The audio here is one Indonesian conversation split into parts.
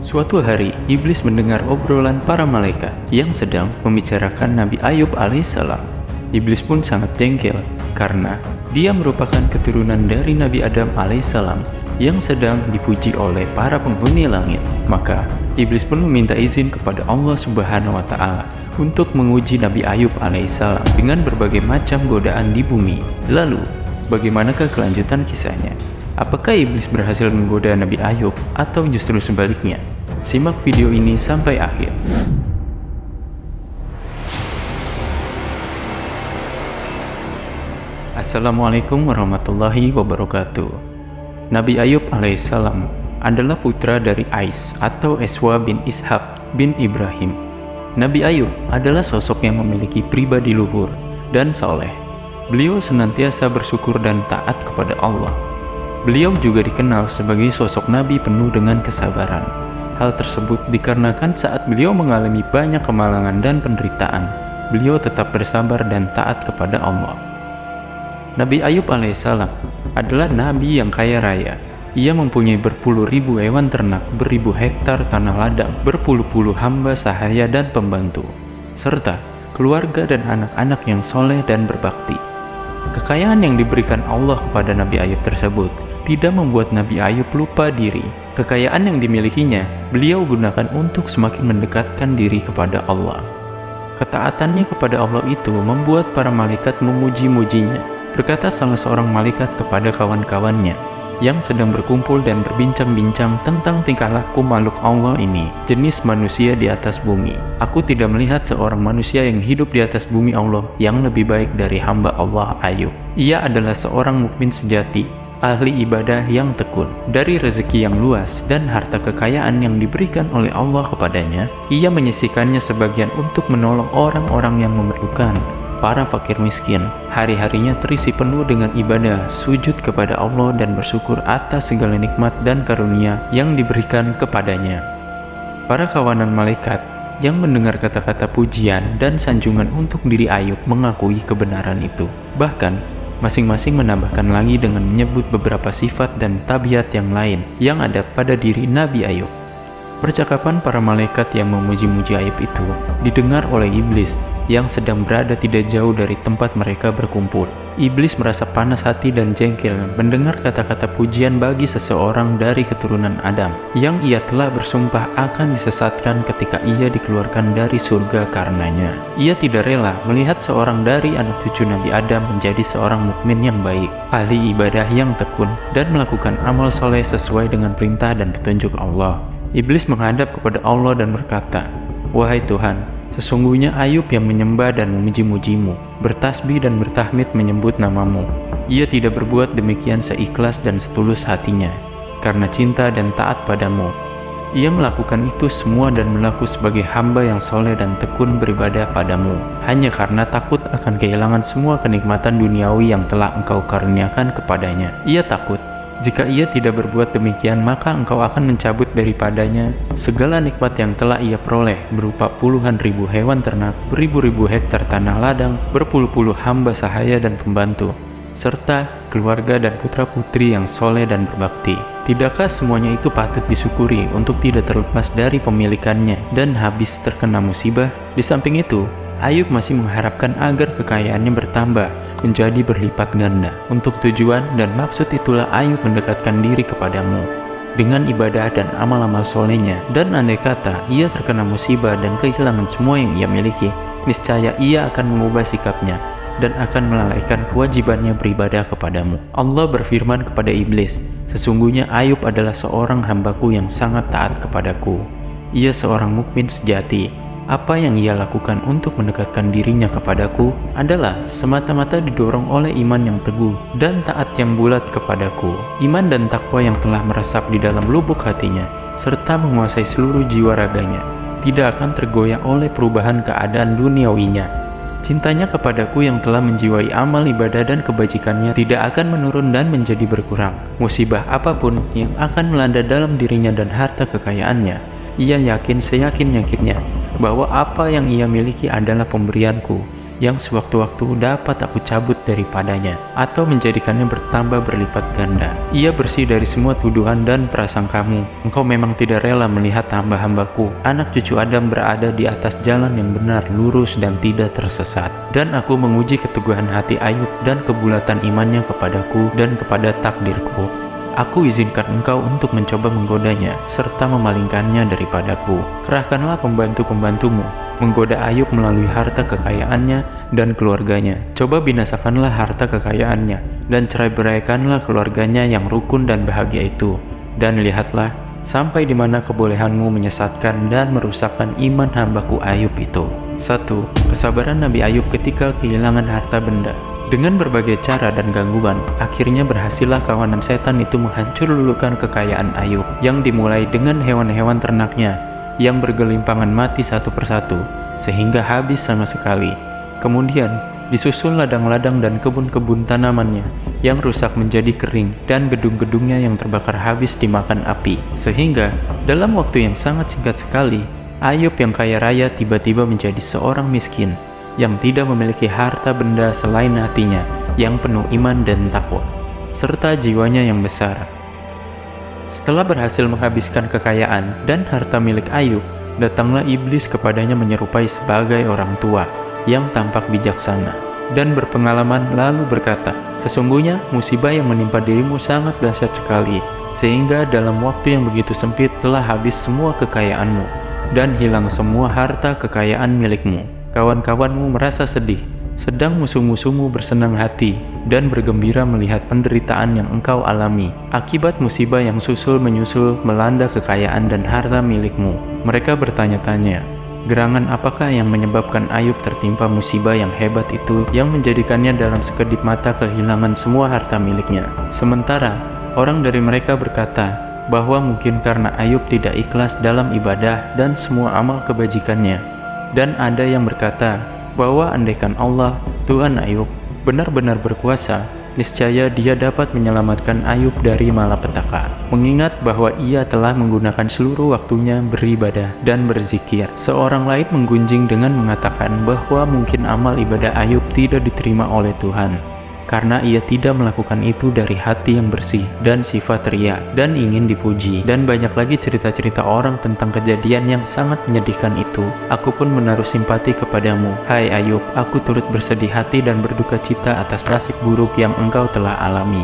Suatu hari, iblis mendengar obrolan para malaikat yang sedang membicarakan Nabi Ayub alaihissalam. Iblis pun sangat jengkel karena dia merupakan keturunan dari Nabi Adam alaihissalam yang sedang dipuji oleh para penghuni langit. Maka, iblis pun meminta izin kepada Allah Subhanahu wa Ta'ala untuk menguji Nabi Ayub alaihissalam dengan berbagai macam godaan di bumi. Lalu, bagaimanakah kelanjutan kisahnya? Apakah iblis berhasil menggoda Nabi Ayub atau justru sebaliknya? Simak video ini sampai akhir. Assalamualaikum warahmatullahi wabarakatuh. Nabi Ayub alaihissalam adalah putra dari Ais atau Eswa bin Ishaq bin Ibrahim. Nabi Ayub adalah sosok yang memiliki pribadi luhur dan soleh. Beliau senantiasa bersyukur dan taat kepada Allah. Beliau juga dikenal sebagai sosok Nabi penuh dengan kesabaran. Hal tersebut dikarenakan saat beliau mengalami banyak kemalangan dan penderitaan, beliau tetap bersabar dan taat kepada Allah. Nabi Ayub alaihissalam adalah Nabi yang kaya raya. Ia mempunyai berpuluh ribu hewan ternak, beribu hektar tanah ladang, berpuluh-puluh hamba sahaya dan pembantu, serta keluarga dan anak-anak yang soleh dan berbakti. Kekayaan yang diberikan Allah kepada Nabi Ayub tersebut tidak membuat Nabi Ayub lupa diri. Kekayaan yang dimilikinya, beliau gunakan untuk semakin mendekatkan diri kepada Allah. Ketaatannya kepada Allah itu membuat para malaikat memuji-mujinya. Berkata salah seorang malaikat kepada kawan-kawannya yang sedang berkumpul dan berbincang-bincang tentang tingkah laku makhluk Allah ini, jenis manusia di atas bumi. Aku tidak melihat seorang manusia yang hidup di atas bumi Allah yang lebih baik dari hamba Allah Ayub. Ia adalah seorang mukmin sejati, ahli ibadah yang tekun. Dari rezeki yang luas dan harta kekayaan yang diberikan oleh Allah kepadanya, ia menyisihkannya sebagian untuk menolong orang-orang yang memerlukan, para fakir miskin. Hari-harinya terisi penuh dengan ibadah, sujud kepada Allah dan bersyukur atas segala nikmat dan karunia yang diberikan kepadanya. Para kawanan malaikat yang mendengar kata-kata pujian dan sanjungan untuk diri Ayub mengakui kebenaran itu. Bahkan, masing-masing menambahkan lagi dengan menyebut beberapa sifat dan tabiat yang lain yang ada pada diri Nabi Ayub. Percakapan para malaikat yang memuji-muji Ayub itu didengar oleh iblis yang sedang berada tidak jauh dari tempat mereka berkumpul. Iblis merasa panas hati dan jengkel mendengar kata-kata pujian bagi seseorang dari keturunan Adam yang ia telah bersumpah akan disesatkan ketika ia dikeluarkan dari surga karenanya. Ia tidak rela melihat seorang dari anak cucu Nabi Adam menjadi seorang mukmin yang baik, ahli ibadah yang tekun, dan melakukan amal soleh sesuai dengan perintah dan petunjuk Allah. Iblis menghadap kepada Allah dan berkata, "Wahai Tuhan, sesungguhnya Ayub yang menyembah dan memuji-mujimu, bertasbih dan bertahmid menyebut namamu. Ia tidak berbuat demikian seikhlas dan setulus hatinya, karena cinta dan taat padamu. Ia melakukan itu semua dan berlaku sebagai hamba yang soleh dan tekun beribadah padamu, hanya karena takut akan kehilangan semua kenikmatan duniawi yang telah engkau karuniakan kepadanya. Ia takut, jika ia tidak berbuat demikian, maka engkau akan mencabut daripadanya segala nikmat yang telah ia peroleh, berupa puluhan ribu hewan ternak, beribu-ribu hektar tanah ladang, berpuluh-puluh hamba sahaya dan pembantu, serta keluarga dan putra-putri yang soleh dan berbakti. Tidakkah semuanya itu patut disyukuri untuk tidak terlepas dari pemilikannya dan habis terkena musibah? Di samping itu, Ayub masih mengharapkan agar kekayaannya bertambah menjadi berlipat ganda. Untuk tujuan dan maksud itulah Ayub mendekatkan diri kepadamu dengan ibadah dan amal-amal solehnya. Dan andai kata ia terkena musibah dan kehilangan semua yang ia miliki, niscaya ia akan mengubah sikapnya dan akan melalaikan kewajibannya beribadah kepadamu." Allah berfirman kepada iblis, "Sesungguhnya Ayub adalah seorang hambaku yang sangat taat kepadaku. Ia seorang mukmin sejati. Apa yang ia lakukan untuk mendekatkan dirinya kepadaku adalah semata-mata didorong oleh iman yang teguh dan taat yang bulat kepadaku. Iman dan takwa yang telah meresap di dalam lubuk hatinya, serta menguasai seluruh jiwa raganya, tidak akan tergoyah oleh perubahan keadaan duniawinya. Cintanya kepadaku yang telah menjiwai amal ibadah dan kebajikannya tidak akan menurun dan menjadi berkurang. Musibah apapun yang akan melanda dalam dirinya dan harta kekayaannya, ia yakin seyakin-yakinnya bahwa apa yang ia miliki adalah pemberianku yang sewaktu-waktu dapat aku cabut daripadanya atau menjadikannya bertambah berlipat ganda. Ia bersih dari semua tuduhan dan prasangkamu. Engkau memang tidak rela melihat hamba-hambaku, anak cucu Adam, berada di atas jalan yang benar, lurus dan tidak tersesat. Dan aku menguji keteguhan hati Ayub dan kebulatan imannya kepadaku dan kepada takdirku. Aku izinkan engkau untuk mencoba menggodanya, serta memalingkannya daripadaku. Kerahkanlah pembantu-pembantumu, menggoda Ayub melalui harta kekayaannya dan keluarganya. Coba binasakanlah harta kekayaannya, dan cerai-beraikanlah keluarganya yang rukun dan bahagia itu. Dan lihatlah, sampai di mana kebolehanmu menyesatkan dan merusakkan iman hambaku Ayub itu. 1. Kesabaran Nabi Ayub ketika kehilangan harta benda. Dengan berbagai cara dan gangguan, akhirnya berhasillah kawanan setan itu menghancurkan kekayaan Ayub, yang dimulai dengan hewan-hewan ternaknya, yang bergelimpangan mati satu persatu, sehingga habis sama sekali. Kemudian, disusul ladang-ladang dan kebun-kebun tanamannya, yang rusak menjadi kering, dan gedung-gedungnya yang terbakar habis dimakan api. Sehingga, dalam waktu yang sangat singkat sekali, Ayub yang kaya raya tiba-tiba menjadi seorang miskin, yang tidak memiliki harta benda selain hatinya yang penuh iman dan takwa, serta jiwanya yang besar. Setelah berhasil menghabiskan kekayaan dan harta milik Ayub, datanglah iblis kepadanya menyerupai sebagai orang tua yang tampak bijaksana dan berpengalaman, lalu berkata, "Sesungguhnya musibah yang menimpa dirimu sangat dahsyat sekali, sehingga dalam waktu yang begitu sempit telah habis semua kekayaanmu dan hilang semua harta kekayaan milikmu. Kawan-kawanmu merasa sedih, sedang musuh-musuhmu bersenang hati dan bergembira melihat penderitaan yang engkau alami akibat musibah yang susul-menyusul melanda kekayaan dan harta milikmu." Mereka bertanya-tanya, gerangan apakah yang menyebabkan Ayub tertimpa musibah yang hebat itu yang menjadikannya dalam sekedip mata kehilangan semua harta miliknya. Sementara orang dari mereka berkata bahwa mungkin karena Ayub tidak ikhlas dalam ibadah dan semua amal kebajikannya. Dan ada yang berkata bahwa andaikan Allah, Tuhan Ayub, benar-benar berkuasa, niscaya Dia dapat menyelamatkan Ayub dari malapetaka. Mengingat bahwa ia telah menggunakan seluruh waktunya beribadah dan berzikir. Seorang lain menggunjing dengan mengatakan bahwa mungkin amal ibadah Ayub tidak diterima oleh Tuhan, karena ia tidak melakukan itu dari hati yang bersih dan sifat ria dan ingin dipuji. Dan banyak lagi cerita-cerita orang tentang kejadian yang sangat menyedihkan itu. Aku pun menaruh simpati kepadamu, hai Ayub. Aku turut bersedih hati dan berduka cita atas nasib buruk yang engkau telah alami.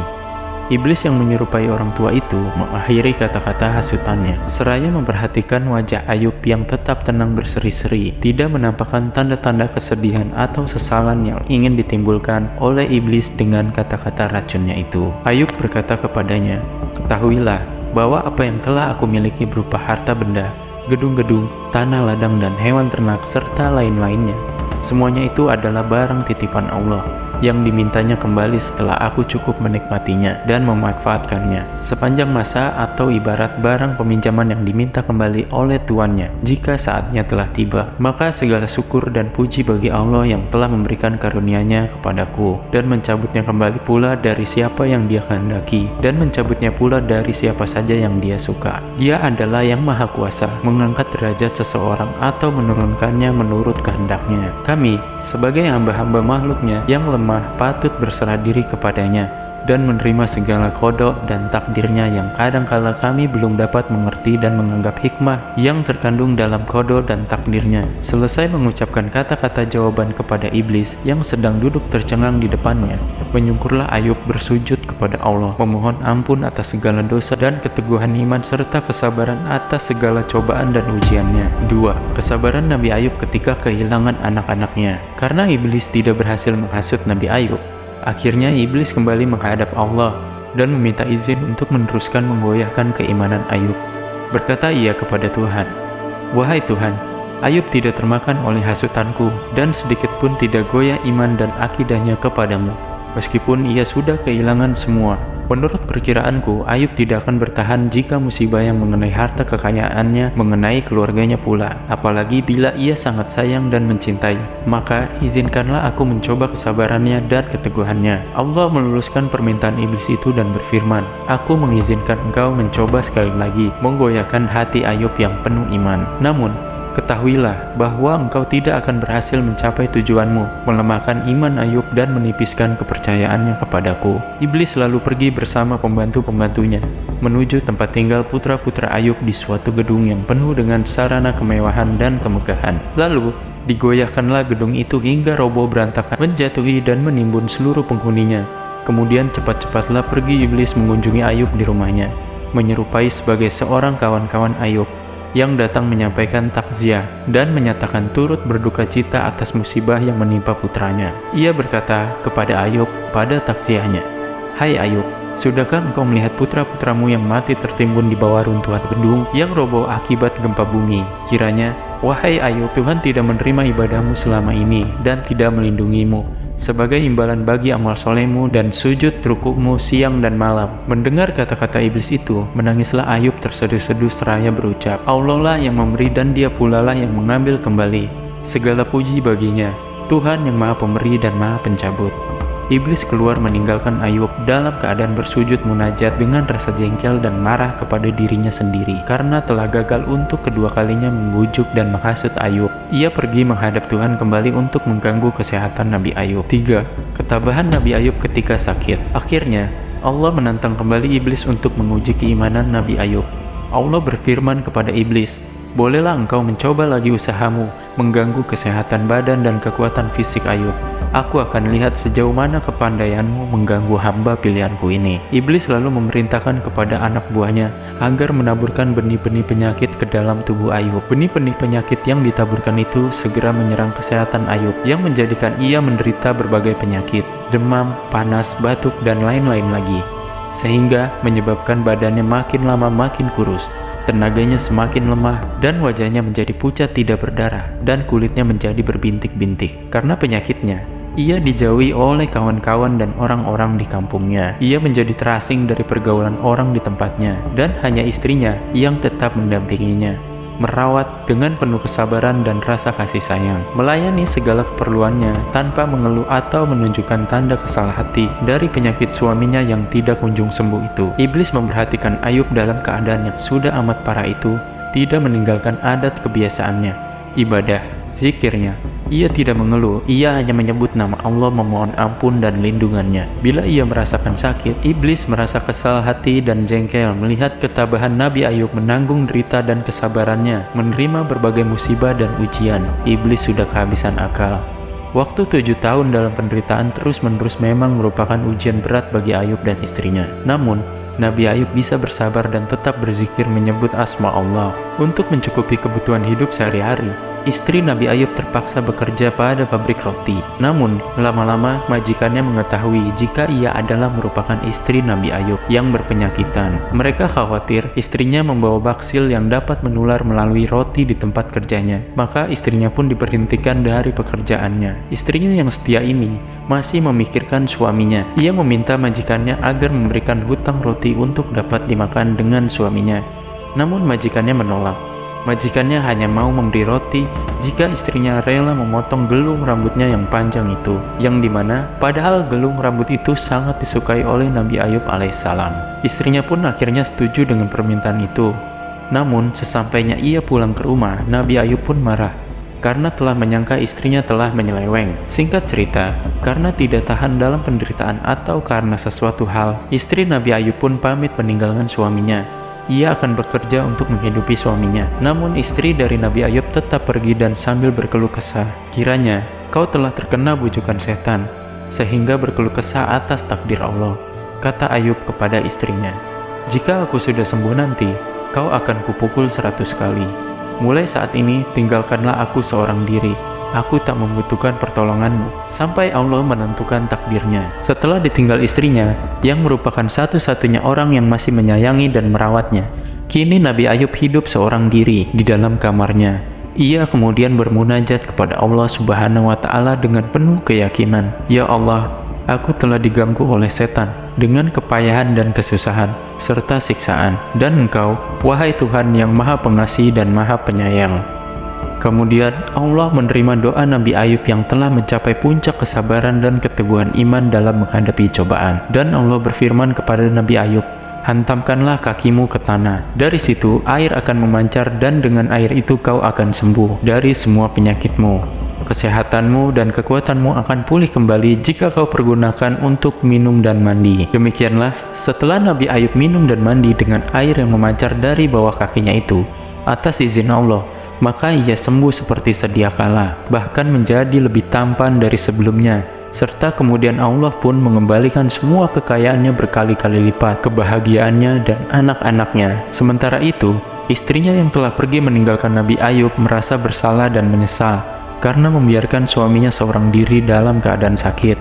Iblis yang menyerupai orang tua itu mengakhiri kata-kata hasutannya, seraya memperhatikan wajah Ayub yang tetap tenang berseri-seri, tidak menampakkan tanda-tanda kesedihan atau sesalan yang ingin ditimbulkan oleh iblis dengan kata-kata racunnya itu. Ayub berkata kepadanya, "Ketahuilah bahwa apa yang telah aku miliki berupa harta benda, gedung-gedung, tanah ladang dan hewan ternak serta lain-lainnya, semuanya itu adalah barang titipan Allah yang dimintanya kembali setelah aku cukup menikmatinya dan memanfaatkannya sepanjang masa, atau ibarat barang peminjaman yang diminta kembali oleh tuannya jika saatnya telah tiba. Maka segala syukur dan puji bagi Allah yang telah memberikan karunia-Nya kepadaku dan mencabutnya kembali pula dari siapa yang Dia kehendaki dan mencabutnya pula dari siapa saja yang Dia suka. Dia adalah yang maha kuasa mengangkat derajat seseorang atau menurunkannya menurut kehendaknya. Kami sebagai hamba-hamba makhluknya yang lemah patut berserah diri kepadanya dan menerima segala qada dan takdirnya yang kadangkala kami belum dapat mengerti dan menganggap hikmah yang terkandung dalam qada dan takdirnya. Selesai mengucapkan kata-kata jawaban kepada iblis yang sedang duduk tercengang di depannya, menyungkurlah Ayub bersujud kepada Allah, memohon ampun atas segala dosa dan keteguhan iman serta kesabaran atas segala cobaan dan ujiannya. 2. Kesabaran Nabi Ayub ketika kehilangan anak-anaknya. Karena iblis tidak berhasil menghasut Nabi Ayub, akhirnya iblis kembali menghadap Allah dan meminta izin untuk meneruskan menggoyahkan keimanan Ayub. Berkata ia kepada Tuhan, "Wahai Tuhan, Ayub tidak termakan oleh hasutanku dan sedikit pun tidak goyah iman dan akidahnya kepadamu, meskipun ia sudah kehilangan semua. Menurut perkiraanku, Ayub tidak akan bertahan jika musibah yang mengenai harta kekayaannya mengenai keluarganya pula, apalagi bila ia sangat sayang dan mencintai. Maka izinkanlah aku mencoba kesabarannya dan keteguhannya." Allah meluluskan permintaan iblis itu dan berfirman, "Aku mengizinkan engkau mencoba sekali lagi menggoyahkan hati Ayub yang penuh iman. Namun Ketahuilah bahwa engkau tidak akan berhasil mencapai tujuanmu, melemahkan iman Ayub dan menipiskan kepercayaannya kepadaku. Iblis lalu pergi bersama pembantu-pembantunya menuju tempat tinggal putra-putra Ayub di suatu gedung yang penuh dengan sarana kemewahan dan kemegahan. Lalu digoyahkanlah gedung itu hingga roboh berantakan, menjatuhi dan menimbun seluruh penghuninya. Kemudian cepat-cepatlah pergi iblis mengunjungi Ayub di rumahnya, menyerupai sebagai seorang kawan-kawan Ayub yang datang menyampaikan takziah dan menyatakan turut berduka cita atas musibah yang menimpa putranya. Ia berkata kepada Ayub pada takziahnya, "Hai Ayub, sudahkah engkau melihat putra-putramu yang mati tertimbun di bawah runtuhan gedung yang roboh akibat gempa bumi? Kiranya, wahai Ayub, Tuhan tidak menerima ibadahmu selama ini dan tidak melindungimu. Sebagai imbalan bagi amal solehmu dan sujud rukukmu siang dan malam." Mendengar kata-kata iblis itu, menangislah Ayub terseduh-seduh seraya berucap, "Allah lah yang memberi dan Dia pula lah yang mengambil kembali. Segala puji baginya, Tuhan yang Maha Pemberi dan Maha Pencabut." Iblis keluar meninggalkan Ayub dalam keadaan bersujud munajat dengan rasa jengkel dan marah kepada dirinya sendiri karena telah gagal untuk kedua kalinya membujuk dan menghasut Ayub. Ia pergi menghadap Tuhan kembali untuk mengganggu kesehatan Nabi Ayub. 3. Ketabahan Nabi Ayub ketika sakit. Akhirnya, Allah menantang kembali iblis untuk menguji keimanan Nabi Ayub. Allah berfirman kepada iblis, "Bolehlah engkau mencoba lagi usahamu mengganggu kesehatan badan dan kekuatan fisik Ayub. Aku akan lihat sejauh mana kepandaianmu mengganggu hamba pilihanku ini." Iblis lalu memerintahkan kepada anak buahnya agar menaburkan benih-benih penyakit ke dalam tubuh Ayub. Benih-benih penyakit yang ditaburkan itu segera menyerang kesehatan Ayub, yang menjadikan ia menderita berbagai penyakit, demam, panas, batuk, dan lain-lain lagi, sehingga menyebabkan badannya makin lama makin kurus. Tenaganya semakin lemah dan wajahnya menjadi pucat tidak berdarah dan kulitnya menjadi berbintik-bintik. Karena penyakitnya, ia dijauhi oleh kawan-kawan dan orang-orang di kampungnya. Ia menjadi terasing dari pergaulan orang di tempatnya dan hanya istrinya yang tetap mendampinginya, merawat dengan penuh kesabaran dan rasa kasih sayang, melayani segala keperluannya tanpa mengeluh atau menunjukkan tanda kesal hati dari penyakit suaminya yang tidak kunjung sembuh itu. Iblis memperhatikan Ayub dalam keadaan yang sudah amat parah itu, tidak meninggalkan adat kebiasaannya, ibadah, zikirnya. Ia tidak mengeluh, ia hanya menyebut nama Allah, memohon ampun dan lindungannya. Bila ia merasakan sakit, iblis merasa kesal hati dan jengkel melihat ketabahan Nabi Ayub menanggung derita dan kesabarannya, menerima berbagai musibah dan ujian. Iblis sudah kehabisan akal. Waktu 7 tahun dalam penderitaan terus-menerus memang merupakan ujian berat bagi Ayub dan istrinya. Namun, Nabi Ayub bisa bersabar dan tetap berzikir menyebut asma Allah untuk mencukupi kebutuhan hidup sehari-hari. Istri Nabi Ayub terpaksa bekerja pada pabrik roti. Namun, lama-lama majikannya mengetahui jika ia adalah merupakan istri Nabi Ayub yang berpenyakitan. Mereka khawatir istrinya membawa baksil yang dapat menular melalui roti di tempat kerjanya. Maka istrinya pun diberhentikan dari pekerjaannya. Istrinya yang setia ini masih memikirkan suaminya. Ia meminta majikannya agar memberikan hutang roti untuk dapat dimakan dengan suaminya. Namun majikannya menolak. Majikannya hanya mau memberi roti jika istrinya rela memotong gelung rambutnya yang panjang itu, yang dimana padahal gelung rambut itu sangat disukai oleh Nabi Ayub alaihissalam. Istrinya pun akhirnya setuju dengan permintaan itu. Namun sesampainya ia pulang ke rumah, Nabi Ayub pun marah karena telah menyangka istrinya telah menyeleweng. Singkat cerita, karena tidak tahan dalam penderitaan atau karena sesuatu hal, istri Nabi Ayub pun pamit meninggalkan suaminya. Ia akan bekerja untuk menghidupi suaminya. Namun istri dari Nabi Ayub tetap pergi dan sambil berkeluh kesah, "Kiranya kau telah terkena bujukan setan, sehingga berkeluh kesah atas takdir Allah." Kata Ayub kepada istrinya, "Jika aku sudah sembuh nanti, kau akan kupukul 100 kali. Mulai saat ini tinggalkanlah aku seorang diri. Aku tak membutuhkan pertolonganmu sampai Allah menentukan takdirnya." Setelah ditinggal istrinya, yang merupakan satu-satunya orang yang masih menyayangi dan merawatnya, kini Nabi Ayub hidup seorang diri di dalam kamarnya. Ia kemudian bermunajat kepada Allah Subhanahu wa Ta'ala dengan penuh keyakinan, "Ya Allah, aku telah diganggu oleh setan dengan kepayahan dan kesusahan serta siksaan, dan Engkau, wahai Tuhan yang Maha Pengasih dan Maha Penyayang." Kemudian Allah menerima doa Nabi Ayub yang telah mencapai puncak kesabaran dan keteguhan iman dalam menghadapi cobaan. Dan Allah berfirman kepada Nabi Ayub, hantamkanlah kakimu ke tanah. Dari situ air akan memancar dan dengan air itu kau akan sembuh dari semua penyakitmu. Kesehatanmu dan kekuatanmu akan pulih kembali jika kau pergunakan untuk minum dan mandi. Demikianlah, setelah Nabi Ayub minum dan mandi dengan air yang memancar dari bawah kakinya itu, atas izin Allah, maka ia sembuh seperti sedia kala, bahkan menjadi lebih tampan dari sebelumnya. Serta kemudian Allah pun mengembalikan semua kekayaannya berkali-kali lipat, kebahagiaannya dan anak-anaknya. Sementara itu, istrinya yang telah pergi meninggalkan Nabi Ayub merasa bersalah dan menyesal karena membiarkan suaminya seorang diri dalam keadaan sakit.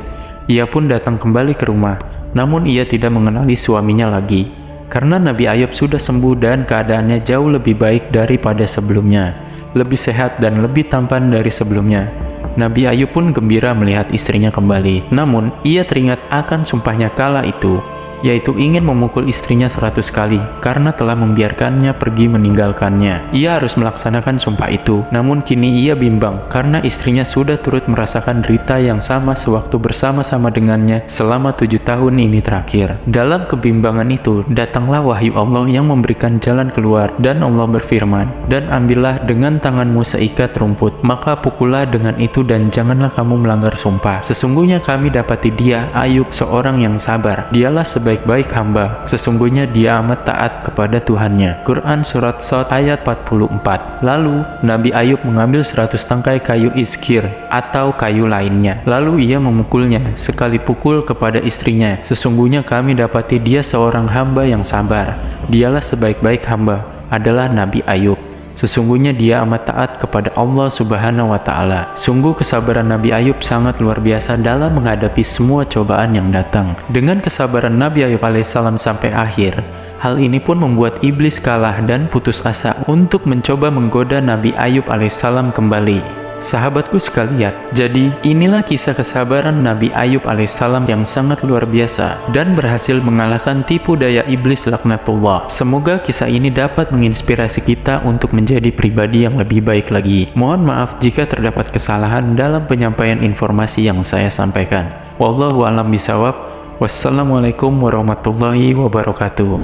Ia pun datang kembali ke rumah, namun ia tidak mengenali suaminya lagi, karena Nabi Ayub sudah sembuh dan keadaannya jauh lebih baik daripada sebelumnya, lebih sehat dan lebih tampan dari sebelumnya. Nabi Ayub pun gembira melihat istrinya kembali, namun ia teringat akan sumpahnya kala itu, yaitu ingin memukul istrinya 100 kali karena telah membiarkannya pergi meninggalkannya. Ia harus melaksanakan sumpah itu, namun kini ia bimbang karena istrinya sudah turut merasakan derita yang sama sewaktu bersama-sama dengannya selama 7 tahun ini terakhir. Dalam kebimbangan itu, datanglah wahyu Allah yang memberikan jalan keluar, dan Allah berfirman, "Dan ambillah dengan tanganmu seikat rumput, maka pukullah dengan itu dan janganlah kamu melanggar sumpah. Sesungguhnya kami dapati dia, Ayub, seorang yang sabar. Dialah sebaik-baik hamba, sesungguhnya dia amat taat kepada Tuhannya." Quran Surat Shad ayat 44. Lalu Nabi Ayub mengambil 100 tangkai kayu iskir atau kayu lainnya, lalu ia memukulnya sekali pukul kepada istrinya. "Sesungguhnya kami dapati dia seorang hamba yang sabar. Dialah sebaik-baik hamba adalah Nabi Ayub. Sesungguhnya dia amat taat kepada Allah Subhanahu wa Ta'ala." Sungguh kesabaran Nabi Ayub sangat luar biasa dalam menghadapi semua cobaan yang datang. Dengan kesabaran Nabi Ayub alaihissalam sampai akhir, hal ini pun membuat iblis kalah dan putus asa untuk mencoba menggoda Nabi Ayub alaihissalam kembali. Sahabatku sekalian, jadi inilah kisah kesabaran Nabi Ayub alaihissalam yang sangat luar biasa dan berhasil mengalahkan tipu daya iblis laknatullah. Semoga kisah ini dapat menginspirasi kita untuk menjadi pribadi yang lebih baik lagi. Mohon maaf jika terdapat kesalahan dalam penyampaian informasi yang saya sampaikan. Wallahu a'lam bishawab. Wassalamualaikum warahmatullahi wabarakatuh.